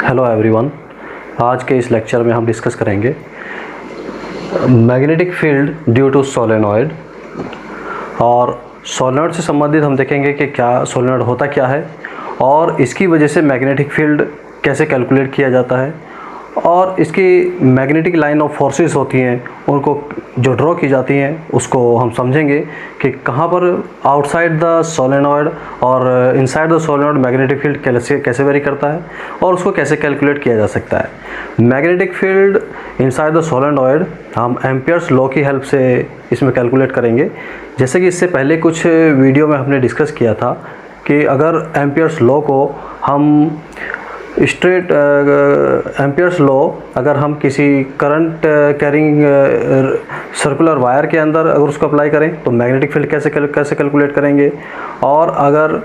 Hello everyone. आज के इस लेक्चर में हम डिस्कस करेंगे magnetic field due to solenoid. और सोलेनॉइड से संबंधित हम देखेंगे कि क्या सोलेनॉइड होता क्या है और इसकी वजह से मैग्नेटिक फील्ड कैसे कैलकुलेट किया जाता है और इसकी मैग्नेटिक लाइन ऑफ फोर्सेस होती हैं उनको जो ड्रॉ की जाती हैं उसको हम समझेंगे कि कहाँ पर आउटसाइड द सोलेनॉइड और inside the solenoid magnetic field कैसे वेरी करता है और उसको कैसे कैलकुलेट किया जा सकता है। Magnetic field inside the solenoid हम एम्पियर्स लॉ की हेल्प से इसमें कैलकुलेट करेंगे। जैसे कि इससे पहले कुछ वीडियो में हमने डिस्कस किया था कि अगर एम्पियर्स लॉ को हम स्ट्रेट एम्पियर्स लॉ अगर हम किसी करंट कैरिंग सर्कुलर वायर के अंदर अगर उसको अप्लाई करें तो मैग्नेटिक फील्ड कैसे कैलकुलेट करेंगे, और अगर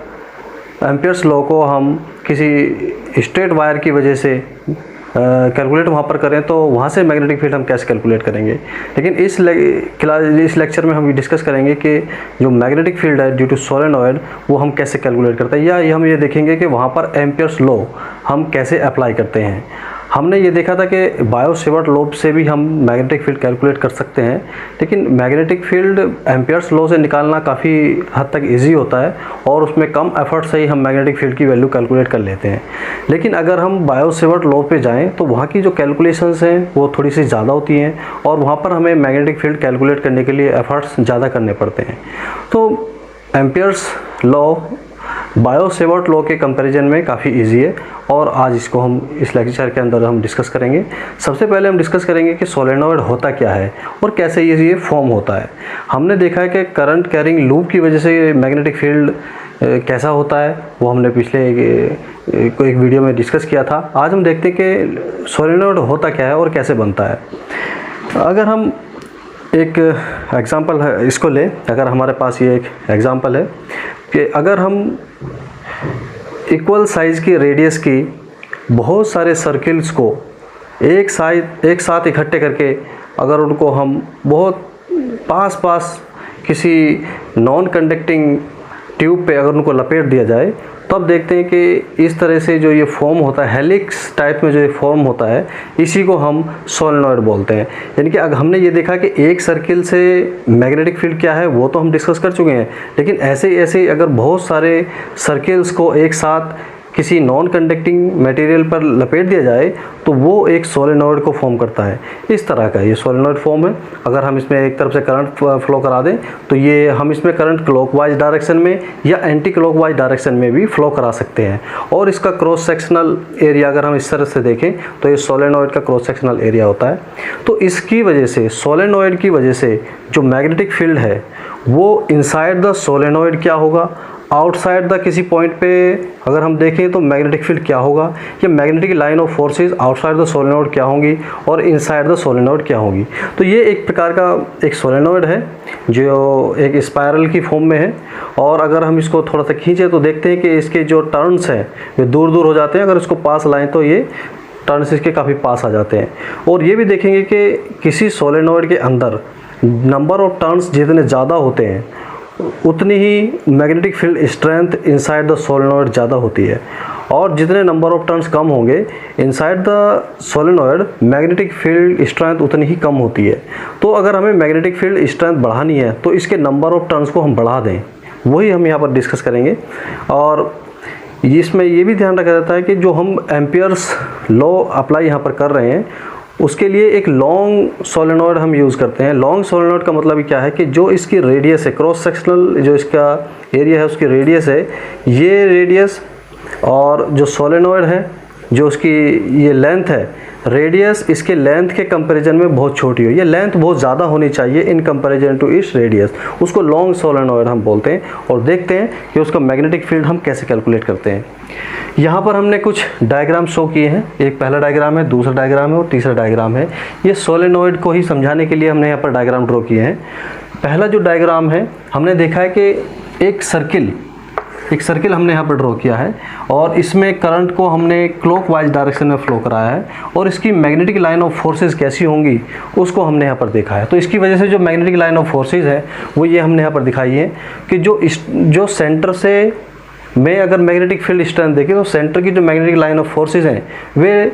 एम्पियर्स लॉ को हम किसी स्ट्रेट वायर की वजह से कैलकुलेट वहाँ पर करें तो वहाँ से मैग्नेटिक फील्ड हम कैसे कैलकुलेट करेंगे। लेकिन इस लेक्चर में हम ये डिस्कस करेंगे कि जो मैग्नेटिक फील्ड है ड्यू टू सोलेनॉइड वो हम कैसे कैलकुलेट करते हैं, या हम ये देखेंगे कि वहाँ पर एम्पियर्स लॉ हम कैसे अप्लाई करते हैं। हमने ये देखा था कि बायो सेवर्ट लॉ से भी हम मैग्नेटिक फील्ड कैलकुलेट कर सकते हैं, लेकिन मैग्नेटिक फील्ड एम्पियर्स लॉ से निकालना काफ़ी हद तक इजी होता है और उसमें कम एफर्ट से ही हम मैग्नेटिक फील्ड की वैल्यू कैलकुलेट कर लेते हैं। लेकिन अगर हम बायो सेवर्ट लॉ पे जाएं तो वहाँ की जो कैलकुलेशंस हैं वो थोड़ी सी ज़्यादा होती हैं और वहाँ पर हमें मैग्नेटिक फील्ड कैलकुलेट करने के लिए एफर्ट्स ज़्यादा करने पड़ते हैं। तो Ampere's law bio Savart law के कंपैरिजन में काफ़ी इजी है और आज इसको हम इस लेक्चर के अंदर हम डिस्कस करेंगे। सबसे पहले हम डिस्कस करेंगे कि सोलेनॉइड होता क्या है और कैसे ये फॉर्म होता है। हमने देखा है कि करंट कैरिंग लूप की वजह से मैग्नेटिक फील्ड कैसा होता है वो हमने पिछले एक वीडियो में डिस्कस किया था। आज हम देखते हैं कि सोलेनॉइड होता क्या है और कैसे बनता है। अगर हम एक एग्ज़ाम्पल है इसको लें, अगर हमारे पास ये एक एग्ज़ाम्पल है कि अगर हम इक्वल साइज़ की रेडियस की बहुत सारे सर्किल्स को एक साथ इकट्ठे करके अगर उनको हम बहुत पास किसी नॉन कंडक्टिंग ट्यूब पे अगर उनको लपेट दिया जाए तब देखते हैं कि इस तरह से जो ये फॉर्म होता है हेलिक्स टाइप में जो ये फॉर्म होता है इसी को हम सोलेनॉइड बोलते हैं। यानी कि अगर हमने ये देखा कि एक सर्किल से मैग्नेटिक फील्ड क्या है वो तो हम डिस्कस कर चुके हैं, लेकिन ऐसे अगर बहुत सारे सर्किल्स को एक साथ किसी नॉन कंडक्टिंग मटेरियल पर लपेट दिया जाए तो वो एक सोलेनॉइड को फॉर्म करता है। इस तरह का ये सोलेनॉइड फॉर्म है। अगर हम इसमें एक तरफ से करंट फ्लो करा दें तो ये हम इसमें करंट क्लॉकवाइज डायरेक्शन में या एंटी क्लॉकवाइज डायरेक्शन में भी फ्लो करा सकते हैं। और इसका क्रॉस सेक्शनल एरिया अगर हम इस तरह से देखें तो ये सोलेनॉइड का क्रॉस सेक्शनल एरिया होता है। तो इसकी वजह से सोलेनॉइड की वजह से जो मैग्नेटिक फील्ड है वो इनसाइड द सोलेनॉइड क्या होगा, आउटसाइड द किसी पॉइंट पे अगर हम देखें तो मैग्नेटिक फील्ड क्या होगा, या magnetic line of forces outside the solenoid क्या होंगी और इनसाइड द सोलेनॉइड क्या होंगी। तो ये एक प्रकार का एक सोलेनॉइड है जो एक स्पायरल की फॉर्म में है। और अगर हम इसको थोड़ा सा खींचें तो देखते हैं कि इसके जो टर्न्स हैं वे दूर दूर हो जाते हैं। अगर इसको पास लाएँ तो ये टर्न्स इसके काफ़ी पास आ जाते हैं। और ये भी देखेंगे कि किसी सोलेनॉइड के अंदर नंबर ऑफ टर्न्स जितने ज़्यादा होते हैं उतनी ही magnetic field strength inside the solenoid ज़्यादा होती है, और जितने नंबर ऑफ टर्न्स कम होंगे inside the solenoid magnetic field strength उतनी ही कम होती है। तो अगर हमें मैग्नेटिक फील्ड स्ट्रेंथ बढ़ानी है तो इसके नंबर ऑफ टर्न्स को हम बढ़ा दें, वही हम यहाँ पर डिस्कस करेंगे। और इसमें ये भी ध्यान रखा जाता है कि जो हम एम्पियर्स लॉ अप्लाई यहाँ पर कर रहे हैं उसके लिए एक लॉन्ग सोलेनॉइड हम यूज़ करते हैं। लॉन्ग सोलेनॉइड का मतलब क्या है कि जो इसकी रेडियस है, क्रॉस सेक्शनल जो इसका एरिया है उसकी रेडियस है, ये रेडियस और जो सोलेनॉइड है जो उसकी ये लेंथ है, रेडियस इसके लेंथ के कंपैरिजन में बहुत छोटी हो, ये लेंथ बहुत ज़्यादा होनी चाहिए इन कंपैरिजन टू इस रेडियस, उसको लॉन्ग सोलेनॉइड हम बोलते हैं। और देखते हैं कि उसका मैग्नेटिक फील्ड हम कैसे कैलकुलेट करते हैं। यहाँ पर हमने कुछ डायग्राम शो किए हैं, एक पहला डायग्राम है, दूसरा डायग्राम है और तीसरा डायग्राम है। ये सोलेनॉइड को ही समझाने के लिए हमने यहाँ पर डायग्राम ड्रॉ किए हैं। पहला जो डायग्राम है हमने देखा है कि एक सर्किल हमने यहाँ पर ड्रॉ किया है और इसमें करंट को हमने क्लॉकवाइज डायरेक्शन में फ्लो कराया है और इसकी मैग्नेटिक लाइन ऑफ फोर्सेस कैसी होंगी उसको हमने यहाँ पर देखा है। तो इसकी वजह से जो मैग्नेटिक लाइन ऑफ फोर्सेस है वो ये हमने यहाँ पर दिखाई है कि जो सेंटर से में अगर मैग्नेटिक फील्ड स्ट्रेंथ देखें तो सेंटर की जो मैग्नेटिक लाइन ऑफ फोर्सेस हैं वे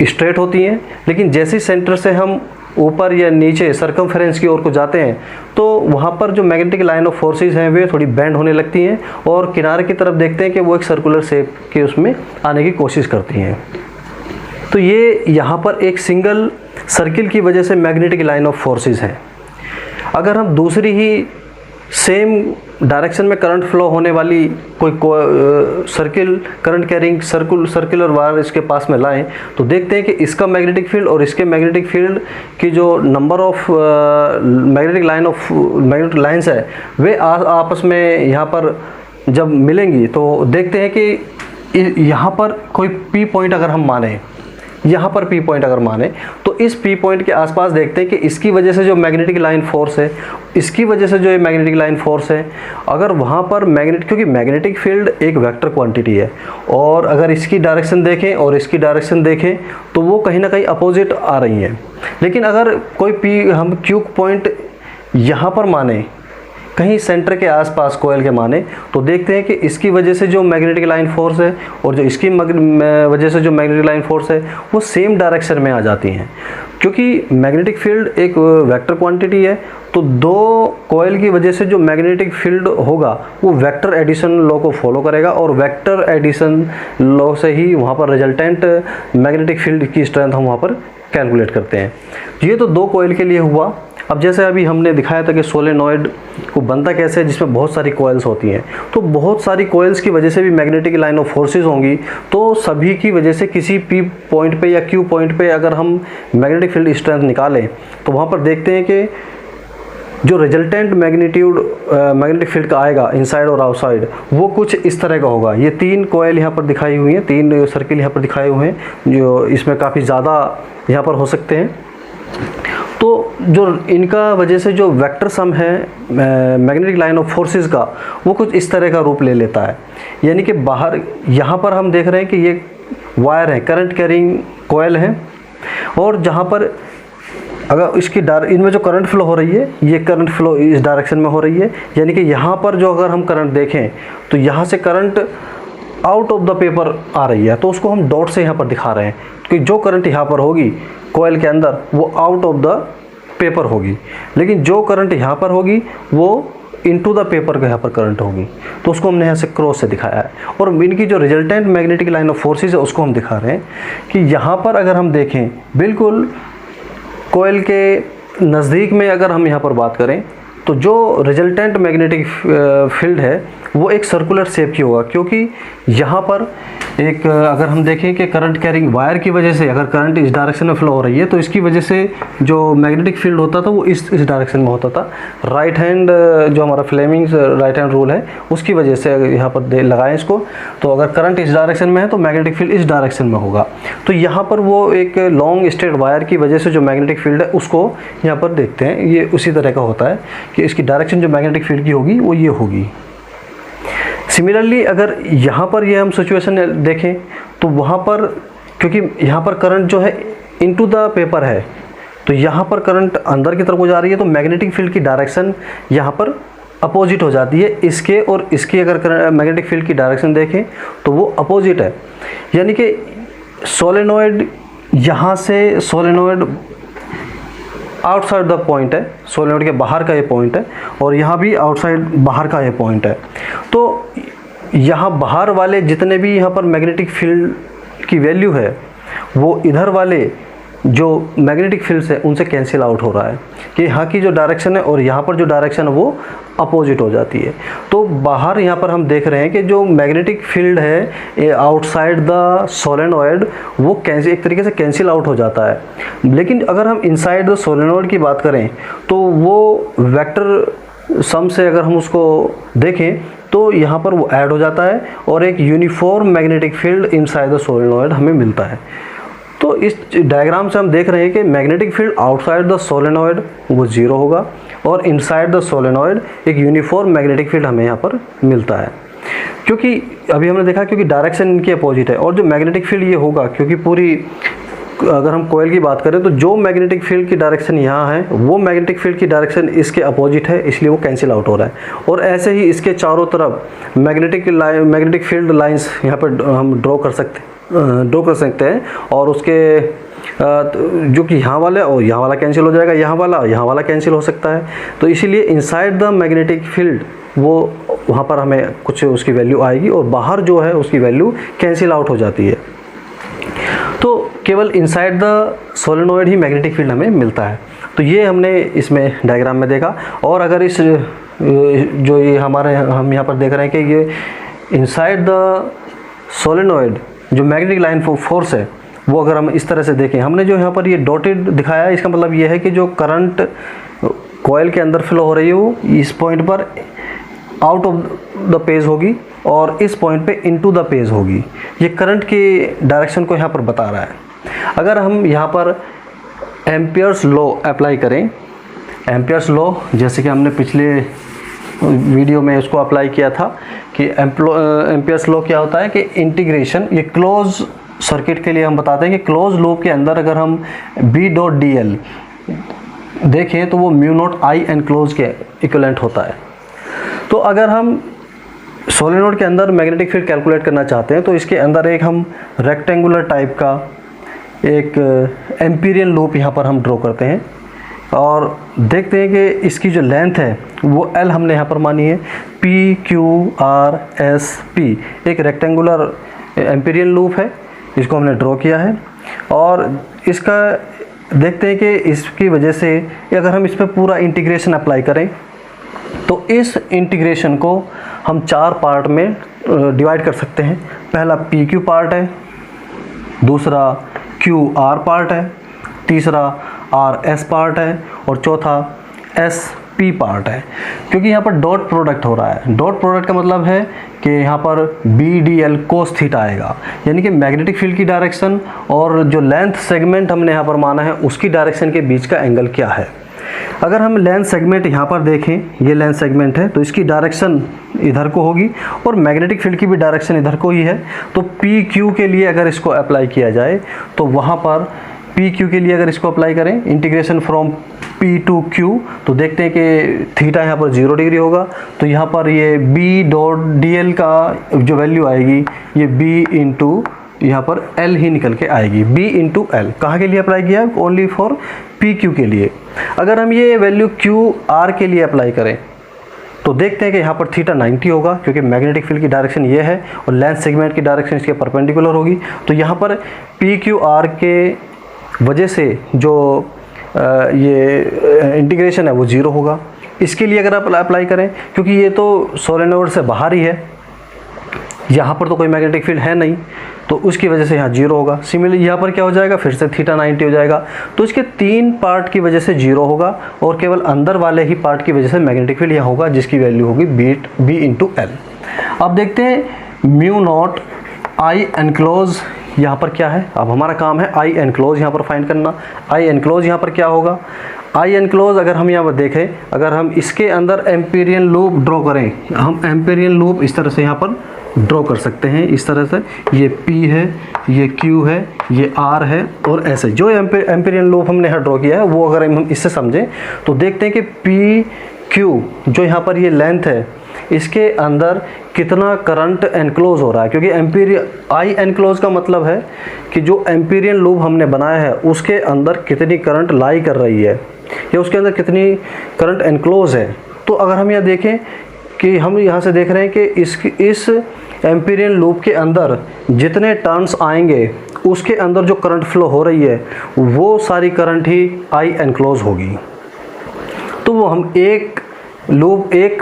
स्ट्रेट होती हैं, लेकिन जैसे सेंटर से हम ऊपर या नीचे सर्कमफेरेंस की ओर को जाते हैं तो वहाँ पर जो मैग्नेटिक लाइन ऑफ फोर्सेस हैं वे थोड़ी बेंड होने लगती हैं और किनारे की तरफ देखते हैं कि वो एक सर्कुलर शेप के उसमें आने की कोशिश करती हैं। तो ये यहाँ पर एक सिंगल सर्किल की वजह से मैग्नेटिक लाइन ऑफ फोर्सेस हैं। अगर हम दूसरी ही सेम डायरेक्शन में करंट फ्लो होने वाली कोई circle current carrying circular wire इसके पास में लाएं तो देखते हैं कि इसका मैग्नेटिक फील्ड और इसके मैग्नेटिक फील्ड की जो नंबर ऑफ मैग्नेटिक लाइंस है वे आपस में यहाँ पर जब मिलेंगी तो देखते हैं कि यहाँ पर कोई पी पॉइंट अगर हम माने, यहाँ पर पी पॉइंट अगर माने तो इस पी पॉइंट के आसपास देखते हैं कि इसकी वजह से जो मैग्नेटिक लाइन फोर्स है, इसकी वजह से जो ये मैग्नेटिक लाइन फोर्स है, अगर वहाँ पर क्योंकि मैग्नेटिक फील्ड एक वेक्टर क्वांटिटी है और अगर इसकी डायरेक्शन देखें और इसकी डायरेक्शन देखें तो वो कहीं ना कहीं अपोजिट आ रही हैं। लेकिन अगर कोई हम क्यू पॉइंट यहाँ पर माने, कहीं सेंटर के आसपास कोयल के माने तो देखते हैं कि इसकी वजह से जो मैग्नेटिक लाइन फोर्स है और जो इसकी वजह से जो मैग्नेटिक लाइन फोर्स है वो सेम डायरेक्शन में आ जाती हैं। क्योंकि मैग्नेटिक फील्ड एक वेक्टर क्वांटिटी है तो दो कोयल की वजह से जो मैग्नेटिक फील्ड होगा वो वेक्टर एडिशन लॉ को फॉलो करेगा और वेक्टर एडिशन लॉ से ही वहाँ पर रिजल्टेंट मैग्नेटिक फील्ड की स्ट्रेंथ हम वहाँ पर कैलकुलेट करते हैं। ये तो दो कोयल के लिए हुआ। अब जैसे अभी हमने दिखाया था कि सोलेनॉइड को बनता कैसे है, जिसमें बहुत सारी कॉइल्स होती हैं, तो बहुत सारी कॉइल्स की वजह से भी मैग्नेटिक लाइन ऑफ फोर्सेस होंगी। तो सभी की वजह से किसी पी पॉइंट पे या क्यू पॉइंट पे अगर हम मैग्नेटिक फील्ड स्ट्रेंथ निकालें तो वहाँ पर देखते हैं कि जो रिजल्टेंट मैग्नेटिक फील्ड का आएगा इनसाइड और आउटसाइड वो कुछ इस तरह का होगा। ये तीन कॉइल यहाँ पर दिखाई हुई हैं, तीन सर्किल यहाँ पर दिखाए हुए हैं जो इसमें काफ़ी ज़्यादा यहाँ पर हो सकते हैं। तो जो इनका वजह से जो वेक्टर सम है मैग्नेटिक लाइन ऑफ फोर्सेस का वो कुछ इस तरह का रूप ले लेता है। यानी कि बाहर यहाँ पर हम देख रहे हैं कि ये वायर है, करंट कैरिंग कॉइल है और जहाँ पर अगर इसकी इनमें जो करंट फ्लो हो रही है ये करंट फ्लो इस डायरेक्शन में हो रही है। यानी कि यहाँ पर जो अगर हम करंट देखें तो यहाँ से current out of the paper आ रही है, तो उसको हम डॉट से यहाँ पर दिखा रहे हैं कि जो करंट यहाँ पर होगी कॉइल के अंदर वो आउट ऑफ द पेपर होगी, लेकिन जो करंट यहाँ पर होगी वो इनटू द पेपर के यहाँ पर करंट होगी। तो उसको हमने यहाँ से क्रॉस से दिखाया है। और इनकी जो resultant magnetic line of forces है उसको हम दिखा रहे हैं कि यहाँ पर अगर हम देखें बिल्कुल कॉइल के नज़दीक में अगर हम यहाँ पर बात करें तो जो रिजल्टेंट मैग्नेटिक फील्ड है वो एक सर्कुलर शेप की होगा। क्योंकि यहाँ पर एक अगर हम देखें कि करंट कैरिंग वायर की वजह से अगर करंट इस डायरेक्शन में फ्लो हो रही है तो इसकी वजह से जो मैग्नेटिक फील्ड होता था वो इस डायरेक्शन में होता था। राइट हैंड जो हमारा फ्लेमिंग्स राइट हैंड रूल है उसकी वजह से अगर यहाँ पर लगाएं इसको तो अगर करंट इस डायरेक्शन में है तो मैग्नेटिक फील्ड इस डायरेक्शन में होगा। तो यहाँ पर वो एक लॉन्ग स्ट्रेट वायर की वजह से जो मैग्नेटिक फील्ड है उसको यहाँ पर देखते हैं, ये उसी तरह का होता है कि इसकी डायरेक्शन जो मैग्नेटिक फील्ड की होगी वो ये होगी। सिमिलरली अगर यहाँ पर ये हम सिचुएशन देखें तो वहाँ पर क्योंकि यहाँ पर करंट जो है इनटू द पेपर है तो यहाँ पर करंट अंदर की तरफ हो जा रही है तो मैग्नेटिक फील्ड की डायरेक्शन यहाँ पर अपोजिट हो जाती है। इसके और इसकी अगर मैग्नेटिक फील्ड की डायरेक्शन देखें तो वो अपोजिट है। यानी कि सोलेनॉइड यहाँ से सोलेनॉइड आउटसाइड द पॉइंट है, सोलेनॉइड के बाहर का ये पॉइंट है और यहाँ भी आउटसाइड बाहर का ये पॉइंट है। तो यहाँ बाहर वाले जितने भी यहाँ पर मैग्नेटिक फील्ड की वैल्यू है वो इधर वाले जो मैग्नेटिक फील्ड है उनसे कैंसिल आउट हो रहा है कि यहाँ की जो डायरेक्शन है और यहाँ पर जो डायरेक्शन है वो अपोजिट हो जाती है। तो बाहर यहाँ पर हम देख रहे हैं कि जो मैग्नेटिक फील्ड है आउटसाइड द सोलेनॉइड वो एक तरीके से कैंसिल आउट हो जाता है। लेकिन अगर हम इनसाइड द सोलेनॉइड की बात करें तो वो वेक्टर सम से अगर हम उसको देखें तो यहाँ पर वो ऐड हो जाता है और एक uniform magnetic field inside the solenoid हमें मिलता है। तो इस डायग्राम से हम देख रहे हैं कि magnetic field outside the solenoid वो ज़ीरो होगा और इनसाइड द सोलेनॉइड एक यूनिफॉर्म मैग्नेटिक फील्ड हमें यहाँ पर मिलता है। क्योंकि अभी हमने देखा क्योंकि डायरेक्शन इनकी अपोजिट है और जो मैग्नेटिक फील्ड ये होगा क्योंकि पूरी अगर हम कोयल की बात करें तो जो मैग्नेटिक फील्ड की डायरेक्शन यहाँ है वो मैग्नेटिक फील्ड की डायरेक्शन इसके अपोजिट है, इसलिए वो कैंसिल आउट हो रहा है। और ऐसे ही इसके चारों तरफ मैग्नेटिक फील्ड लाइंस यहाँ पर हम ड्रॉ कर सकते हैं और उसके जो कि यहाँ वाला और यहाँ वाला कैंसिल हो जाएगा, यहाँ वाला कैंसिल हो सकता है। तो इसीलिए इनसाइड द मैग्नेटिक फील्ड वो वहाँ पर हमें कुछ उसकी वैल्यू आएगी और बाहर जो है उसकी वैल्यू कैंसिल आउट हो जाती है। तो केवल inside the solenoid he magnetic field हमें मिलता है। तो ये हमने इसमें डायग्राम में देखा। और अगर इस जो ये हम यहाँ पर देख रहे हैं कि ये इनसाइड द सोलेनोइड जो मैग्नेटिक लाइन फोर्स है वो अगर हम इस तरह से देखें, हमने जो यहाँ पर ये डॉटेड दिखाया है, इसका मतलब ये है कि जो करंट कॉइल के अंदर फ्लो हो रही है वो इस पॉइंट पर आउट ऑफ द पेज होगी और इस पॉइंट पे इनटू द पेज होगी। ये करंट की डायरेक्शन को यहाँ पर बता रहा है। अगर हम यहाँ पर एम्पियर्स लॉ अप्लाई करें, एम्पियर्स लॉ जैसे कि हमने पिछले वीडियो में उसको अप्लाई किया था कि एम्पियर्स लॉ क्या होता है कि इंटीग्रेशन, ये क्लोज सर्किट के लिए हम बताते हैं कि क्लोज लूप के अंदर अगर हम B.dl देखें तो वो म्यू नॉट आई एनक्लोज के इक्विवेलेंट होता है। तो अगर हम सोलेनोइड के अंदर मैग्नेटिक फील्ड कैलकुलेट करना चाहते हैं तो इसके अंदर एक हम रेक्टेंगुलर टाइप का एक एम्पीरियन लूप यहाँ पर हम ड्रॉ करते हैं और देखते हैं कि इसकी जो लेंथ है वो L हमने यहाँ पर मानी है, PQRSP एक रेक्टेंगुलर एम्पीरियन लूप है, इसको हमने ड्रॉ किया है। और इसका देखते हैं कि इसकी वजह से अगर हम इस पर पूरा इंटीग्रेशन अप्लाई करें तो इस इंटीग्रेशन को हम 4 पार्ट में डिवाइड कर सकते हैं। पहला PQ पार्ट है, दूसरा QR पार्ट है, तीसरा RS पार्ट है और चौथा SP पार्ट है। क्योंकि यहाँ पर डॉट प्रोडक्ट हो रहा है, डॉट प्रोडक्ट का मतलब है कि यहाँ पर BDL cos थीटा आएगा, यानी कि मैग्नेटिक फील्ड की डायरेक्शन और जो लेंथ सेगमेंट हमने यहाँ पर माना है उसकी डायरेक्शन के बीच का एंगल क्या है। अगर हम लेंथ सेगमेंट यहाँ पर देखें, ये लेंथ सेगमेंट है तो इसकी डायरेक्शन इधर को होगी और मैग्नेटिक फील्ड की भी डायरेक्शन इधर को ही है। तो PQ के लिए अगर इसको अप्लाई किया जाए तो वहाँ पर PQ के लिए अगर इसको अप्लाई करें integration from P to Q तो देखते हैं कि थीटा यहाँ पर 0 डिग्री होगा। तो यहाँ पर ये B.dl का जो वैल्यू आएगी ये B इंटू यहाँ पर L ही निकल के आएगी, B इंटू L। कहाँ के लिए अप्लाई किया? ओनली फॉर PQ के लिए। अगर हम ये वैल्यू QR के लिए अप्लाई करें तो देखते हैं कि यहाँ पर थीटा 90 होगा क्योंकि मैग्नेटिक फील्ड की डायरेक्शन ये है और लेंथ सेगमेंट की डायरेक्शन इसके परपेंडिकुलर होगी। तो यहाँ पर PQR के वजह से जो ये इंटीग्रेशन है वो 0 होगा। इसके लिए अगर आप अप्लाई करें, क्योंकि ये तो सोलेनोइड से बाहर ही है, यहाँ पर तो कोई मैग्नेटिक फील्ड है नहीं, तो उसकी वजह से यहाँ 0 होगा। सिमिलरली यहाँ पर क्या हो जाएगा, फिर से थीटा 90 हो जाएगा। तो इसके 3 पार्ट की वजह से 0 होगा और केवल अंदर वाले ही पार्ट की वजह से मैग्नेटिक फील्ड यहाँ होगा जिसकी वैल्यू होगी B इंटू L। अब देखते हैं म्यू नॉट आई एनक्लोज यहाँ पर क्या है। अब हमारा काम है आई एनक्लोज यहाँ पर फाइंड करना। आई एनक्लोज यहाँ पर क्या होगा, आई एनक्लोज अगर हम यहाँ पर देखें, अगर हम इसके अंदर एम्पीरियन लूप ड्रॉ करें, हम एम्पीरियन लूप इस तरह से यहाँ पर ड्रॉ कर सकते हैं। इस तरह से ये P है, ये Q है, ये R है और ऐसे जो एम्पीरियन लूप हमने यहाँ ड्रॉ किया है वो अगर हम इससे समझें तो देखते हैं कि PQ जो यहाँ पर ये लेंथ है इसके अंदर कितना करंट एनक्लोज हो रहा है। क्योंकि आई एनक्लोज का मतलब है कि जो एम्पीरियन लूप हमने बनाया है उसके अंदर कितनी करंट लाई कर रही है या उसके अंदर कितनी करंट एनक्लोज है। तो अगर हम यहाँ देखें कि हम यहाँ से देख रहे हैं कि इस एम्पीरियन लूप के अंदर जितने टर्न्स आएंगे उसके अंदर जो करंट फ्लो हो रही है वो सारी करंट ही आई एनक्लोज होगी। तो वो हम एक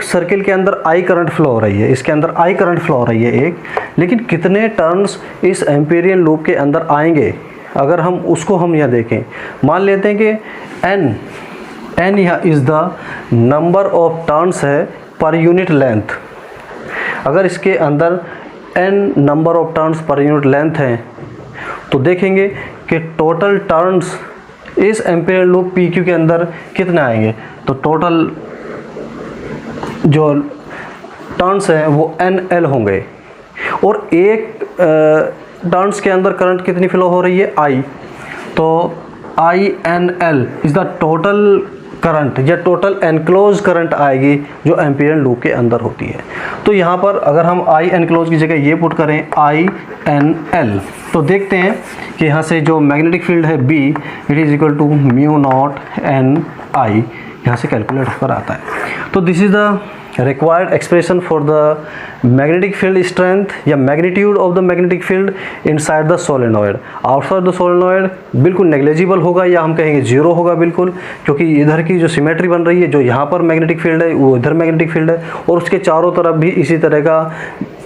सर्किल के अंदर आई करंट फ्लो हो रही है, इसके अंदर आई करंट फ्लो हो रही है एक, लेकिन कितने टर्न्स इस एम्पीरियन लूप के अंदर आएंगे अगर हम उसको हम यहाँ देखें, मान लेते हैं कि n यहाँ is the number of turns है पर यूनिट लेंथ। अगर इसके अंदर n number of turns per unit length हैं तो देखेंगे कि टोटल टर्न्स इस एम्पीरियन लूप PQ के अंदर कितने आएंगे। तो टोटल जो टर्न्स हैं वो NL होंगे और एक टर्न्स के अंदर करंट कितनी फ्लो हो रही है I। तो INL is the total current या टोटल एनक्लोज करंट आएगी जो एम्पियर लूप के अंदर होती है। तो यहाँ पर अगर हम आई एनक्लोज की जगह ये पुट करें INL, तो देखते हैं कि यहाँ से जो मैग्नेटिक फील्ड है B, it is equal to mu naught NI, यहाँ से कैलकुलेट होकर आता है। तो this is the required expression for the magnetic field strength या magnitude of the magnetic field inside the solenoid। outside the solenoid बिल्कुल negligible होगा या हम कहेंगे जीरो होगा बिल्कुल, क्योंकि इधर की जो सिमेट्री बन रही है, जो यहाँ पर मैग्नेटिक फील्ड है वो इधर मैग्नेटिक फील्ड है, और उसके चारों तरफ भी इसी तरह का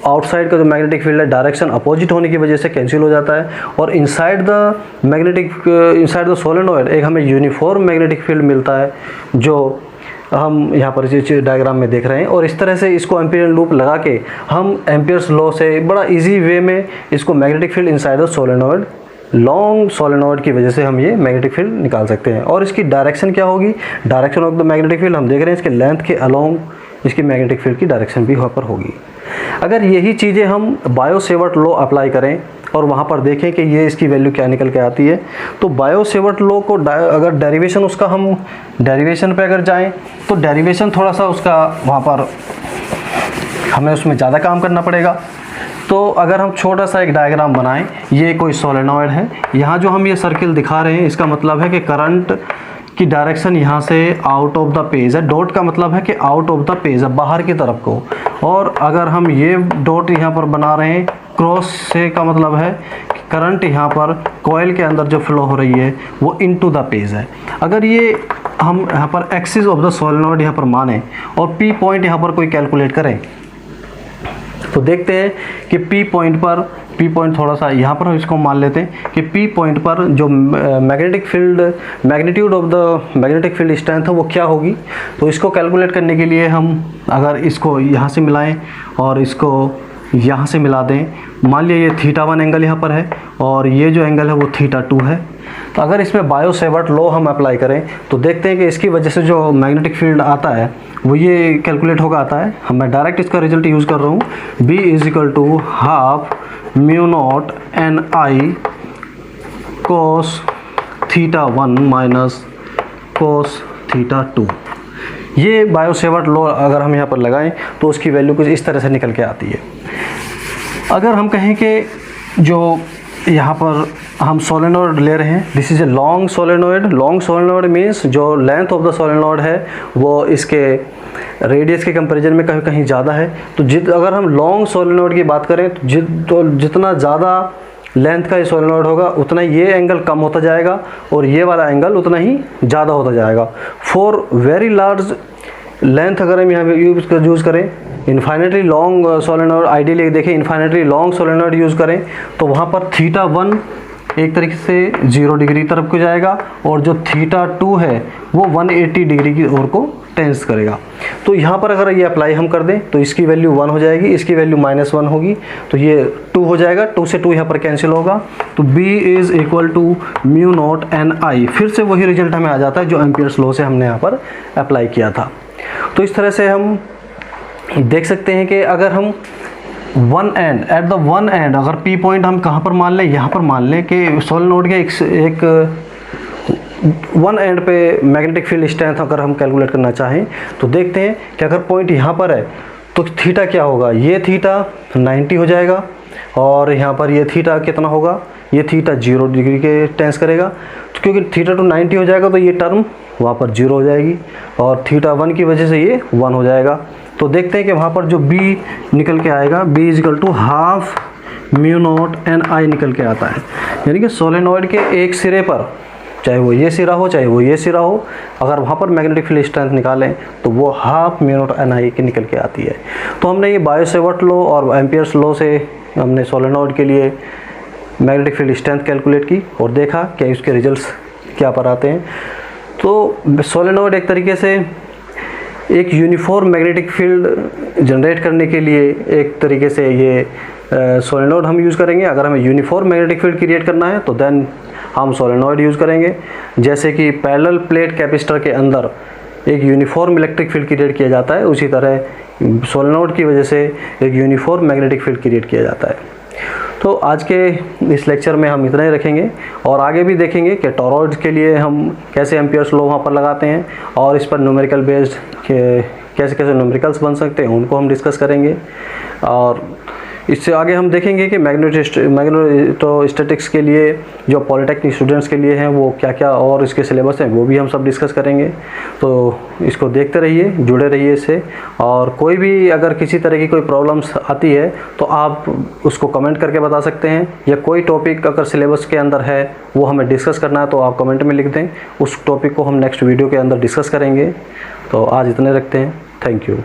आउटसाइड का जो मैग्नेटिक फील्ड है डायरेक्शन अपोजिट होने की वजह से कैंसिल हो जाता है, और इनसाइड द सोलेनॉइड एक हमें यूनिफॉर्म मैग्नेटिक फील्ड मिलता है जो हम यहाँ पर इस डायग्राम में देख रहे हैं। और इस तरह से इसको एम्पियर लूप लगा के हम एम्पियर्स लॉ से बड़ा इजी वे में इसको magnetic field inside the solenoid, long solenoid की वजह से हम ये मैग्नेटिक फील्ड निकाल सकते हैं। और इसकी डायरेक्शन क्या होगी, direction of the magnetic field हम देख रहे हैं इसके लेंथ के अलोंग इसकी मैग्नेटिक फील्ड की डायरेक्शन भी वहाँ पर होगी। अगर यही चीज़ें हम बायो सेवर्ट लॉ अप्लाई करें और वहाँ पर देखें कि ये इसकी वैल्यू क्या निकल के आती है, तो बायो सेवर्ट लॉ को अगर डेरिवेशन उसका हम डेरिवेशन पे अगर जाएं तो डेरिवेशन थोड़ा सा उसका वहाँ पर हमें उसमें ज़्यादा काम करना पड़ेगा। तो अगर हम छोटा सा एक डायग्राम बनाएं, ये कोई सोलेनॉइड है, यहाँ जो हम ये सर्किल दिखा रहे हैं इसका मतलब है कि करंट की डायरेक्शन यहाँ से आउट ऑफ द पेज है। डॉट का मतलब है कि आउट ऑफ द पेज है, बाहर की तरफ को। और अगर हम ये डॉट यहाँ पर बना रहे हैं क्रॉस से, का मतलब है कि करंट यहाँ पर कॉइल के अंदर जो फ्लो हो रही है वो इनटू द पेज है। अगर ये हम यहाँ पर एक्सिस ऑफ द सोलेनॉइड यहाँ पर माने और पी पॉइंट यहाँ पर कोई कैलकुलेट करें, तो देखते हैं कि पी पॉइंट थोड़ा सा यहाँ पर हम इसको मान लेते हैं कि पी पॉइंट पर जो magnetic field magnitude of the magnetic field strength है वो क्या होगी। तो इसको कैलकुलेट करने के लिए हम अगर इसको यहाँ से मिलाएं और इसको यहाँ से मिला दें, मान लिया ये θ1 एंगल यहाँ पर है और ये जो एंगल है वो θ2 है। तो अगर इसमें बायो सेवर्ट लॉ हम अप्लाई करें तो देखते हैं कि इसकी वजह से जो मैग्नेटिक फील्ड आता है वो ये कैलकुलेट होगा आता है। मैं डायरेक्ट इसका रिजल्ट यूज़ कर रहा हूँ, B is equal to half mu naught NI cos θ1 minus cos θ2। ये बायो सेवर्ट लॉ अगर हम यहाँ पर लगाएं तो उसकी वैल्यू कुछ इस तरह से निकल के आती है। अगर हम कहें कि जो यहाँ पर हम सोलेनॉइड ले रहे हैं, this is a long solenoid. Long solenoid means जो लेंथ ऑफ द सोलेनॉइड है वो इसके रेडियस के कंपैरिजन में कहीं कहीं ज़्यादा है। तो अगर हम लॉन्ग सोलेनॉइड की बात करें तो जितना ज़्यादा लेंथ का ये सोलेनॉइड होगा उतना ये एंगल कम होता जाएगा और ये वाला एंगल उतना ही ज़्यादा होता जाएगा। फॉर वेरी लार्ज लेंथ अगर हम यहाँ यूज़ करें, इन्फाइनेटली लॉन्ग सोलेनॉइड आइडियली देखें, इन्फाइनेटली लॉन्ग सोलेनॉइड यूज़ करें तो वहाँ पर θ1 एक तरीके से 0 डिग्री तरफ को जाएगा और जो θ2 है वो 180 डिग्री की ओर को टेंस करेगा। तो यहाँ पर अगर ये अप्लाई हम कर दें तो इसकी वैल्यू 1 हो जाएगी, इसकी वैल्यू -1 होगी, तो ये 2 हो जाएगा, 2 से 2 यहाँ पर कैंसिल होगा। तो B is equal to mu naught NI। फिर से वही रिजल्ट हमें आ जाता है जो एम्पियर्स लॉ से हमने यहाँ पर अप्लाई किया था। तो इस तरह से हम देख सकते हैं कि अगर हम एट द वन एंड अगर P पॉइंट हम कहाँ पर मान लें, यहाँ पर मान लें कि सोलेनॉइड के एक वन एंड पे मैग्नेटिक फील्ड स्ट्रेंथ अगर हम कैलकुलेट करना चाहें तो देखते हैं कि अगर पॉइंट यहाँ पर है तो थीटा क्या होगा, ये थीटा 90 हो जाएगा और यहाँ पर ये थीटा कितना होगा, ये थीटा 0 डिग्री के टेंस करेगा। तो क्योंकि थीटा 90 हो जाएगा तो ये टर्म वहाँ पर 0 हो जाएगी और θ1 की वजह से ये 1 हो जाएगा। तो देखते हैं कि वहाँ पर जो B निकल के आएगा, B is equal to half mu naught NI निकल के आता है। यानी कि सोलेनॉइड के एक सिरे पर, चाहे वो ये सिरा हो चाहे वो ये सिरा हो, अगर वहाँ पर मैग्नेटिक फील्ड स्ट्रेंथ निकालें तो वो हाफ म्यू नॉट NI की निकल के आती है। तो हमने ये बायो सेवर्ट लॉ और एम्पियर्स लॉ से हमने सोलेनॉइड के लिए मैग्नेटिक फील्ड स्ट्रेंथ कैलकुलेट की और देखा कि उसके रिजल्ट्स क्या पर आते हैं। तो सोलेनॉइड एक तरीके से एक यूनिफॉर्म मैग्नेटिक फील्ड जनरेट करने के लिए एक तरीके से ये सोलेनॉइड हम यूज़ करेंगे। अगर हमें यूनिफॉर्म मैग्नेटिक फील्ड क्रिएट करना है तो देन हम सोलेनॉइड यूज़ करेंगे। जैसे कि पैरेलल प्लेट कैपेसिटर के अंदर एक यूनिफॉर्म इलेक्ट्रिक फील्ड क्रिएट किया जाता है, उसी तरह सोलेनॉइड की वजह से एक यूनिफॉर्म मैग्नेटिक फील्ड क्रिएट किया जाता है। तो आज के इस लेक्चर में हम इतना ही रखेंगे और आगे भी देखेंगे कि टॉरॉइड्स के लिए हम कैसे एम्पियर्स लॉ वहाँ पर लगाते हैं और इस पर न्यूमेरिकल बेस्ड कैसे कैसे न्यूमेरिकल्स बन सकते हैं उनको हम डिस्कस करेंगे। और इससे आगे हम देखेंगे कि मैग्नेटोस्टैटिक्स के लिए जो पॉलिटेक्निक स्टूडेंट्स के लिए हैं वो क्या क्या और इसके सिलेबस हैं वो भी हम सब डिस्कस करेंगे। तो इसको देखते रहिए, जुड़े रहिए इससे। और कोई भी अगर किसी तरह की कोई प्रॉब्लम्स आती है तो आप उसको कमेंट करके बता सकते हैं, या कोई टॉपिक अगर सिलेबस के अंदर है वो हमें डिस्कस करना है तो आप कमेंट में लिख दें, उस टॉपिक को हम नेक्स्ट वीडियो के अंदर डिस्कस करेंगे। तो आज इतने रखते हैं। Thank you.